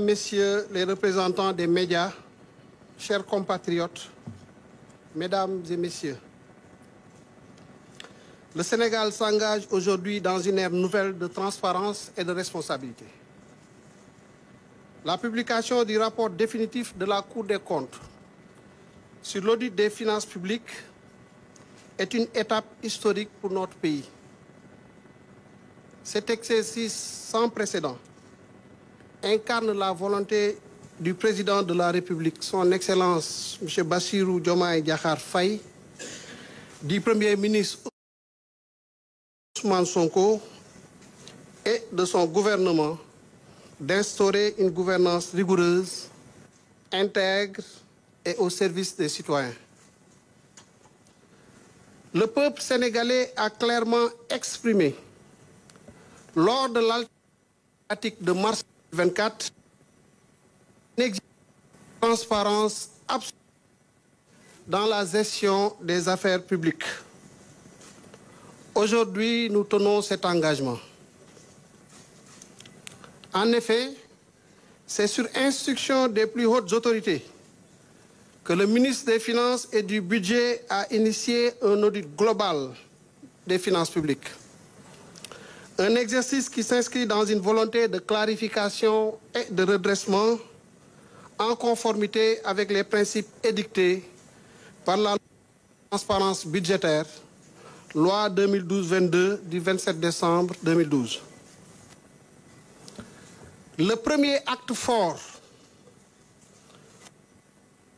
Messieurs les représentants des médias, chers compatriotes, Mesdames et Messieurs, le Sénégal s'engage aujourd'hui dans une ère nouvelle de transparence et de responsabilité. La publication du rapport définitif de la Cour des comptes sur l'audit des finances publiques est une étape historique pour notre pays. Cet exercice sans précédent incarne la volonté du président de la République, son Excellence M. Bassirou Diomaye Diakhar Faye, du Premier ministre Ousmane Sonko et de son gouvernement d'instaurer une gouvernance rigoureuse, intègre et au service des citoyens. Le peuple sénégalais a clairement exprimé lors de l'alternative de mars 2024 une exigence de transparence absolue dans la gestion des affaires publiques. Aujourd'hui, nous tenons cet engagement. En effet, c'est sur instruction des plus hautes autorités que le ministre des Finances et du Budget a initié un audit global des finances publiques. Un exercice qui s'inscrit dans une volonté de clarification et de redressement en conformité avec les principes édictés par la loi de transparence budgétaire, loi 2012-22 du 27 décembre 2012. Le premier acte fort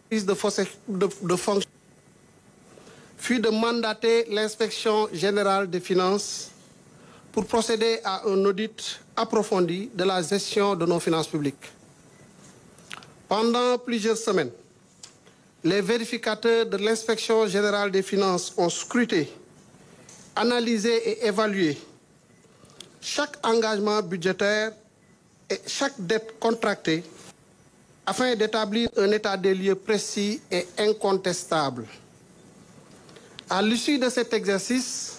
de fonction fut de mandater l'inspection générale des finances pour procéder à un audit approfondi de la gestion de nos finances publiques. Pendant plusieurs semaines, les vérificateurs de l'inspection générale des finances ont scruté, analysé et évalué chaque engagement budgétaire et chaque dette contractée afin d'établir un état des lieux précis et incontestable. À l'issue de cet exercice,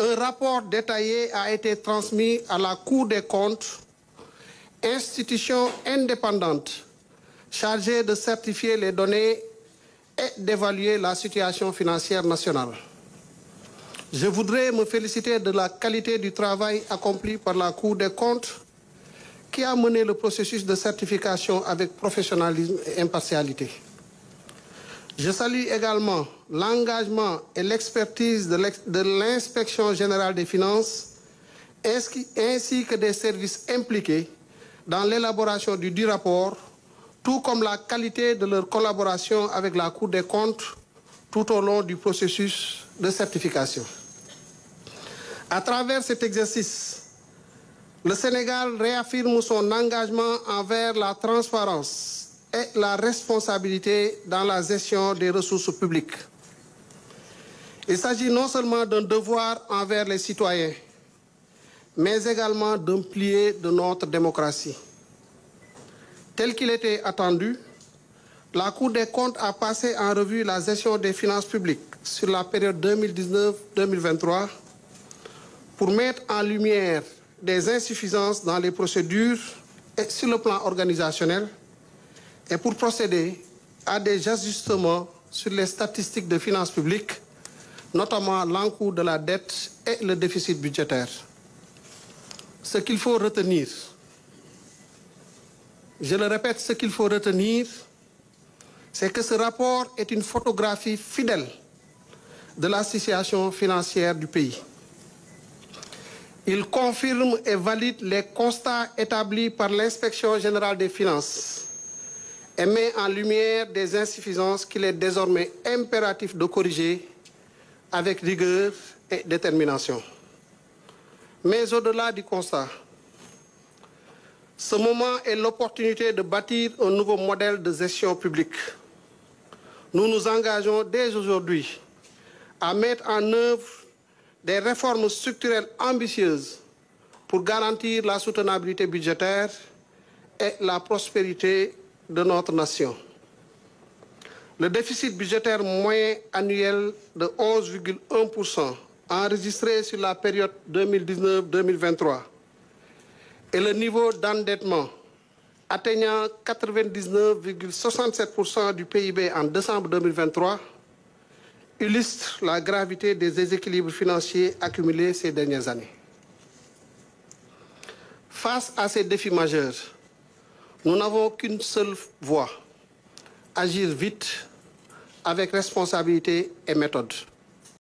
un rapport détaillé a été transmis à la Cour des comptes, institution indépendante chargée de certifier les données et d'évaluer la situation financière nationale. Je voudrais me féliciter de la qualité du travail accompli par la Cour des comptes qui a mené le processus de certification avec professionnalisme et impartialité. Je salue également l'engagement et l'expertise de l'inspection générale des finances ainsi que des services impliqués dans l'élaboration du rapport, tout comme la qualité de leur collaboration avec la Cour des comptes tout au long du processus de certification. À travers cet exercice, le Sénégal réaffirme son engagement envers la transparence et la responsabilité dans la gestion des ressources publiques. Il s'agit non seulement d'un devoir envers les citoyens, mais également d'un pilier de notre démocratie. Tel qu'il était attendu, la Cour des comptes a passé en revue la gestion des finances publiques sur la période 2019-2023 pour mettre en lumière des insuffisances dans les procédures et sur le plan organisationnel et pour procéder à des ajustements sur les statistiques de finances publiques, notamment l'encours de la dette et le déficit budgétaire. Ce qu'il faut retenir, je le répète, ce qu'il faut retenir, c'est que ce rapport est une photographie fidèle de la situation financière du pays. Il confirme et valide les constats établis par l'inspection générale des finances et met en lumière des insuffisances qu'il est désormais impératif de corriger avec rigueur et détermination. Mais au-delà du constat, ce moment est l'opportunité de bâtir un nouveau modèle de gestion publique. Nous nous engageons dès aujourd'hui à mettre en œuvre des réformes structurelles ambitieuses pour garantir la soutenabilité budgétaire et la prospérité de notre nation. Le déficit budgétaire moyen annuel de 11,1% enregistré sur la période 2019-2023 et le niveau d'endettement atteignant 99,67% du PIB en décembre 2023, illustre la gravité des déséquilibres financiers accumulés ces dernières années. Face à ces défis majeurs, nous n'avons qu'une seule voie: agir vite, avec responsabilité et méthode.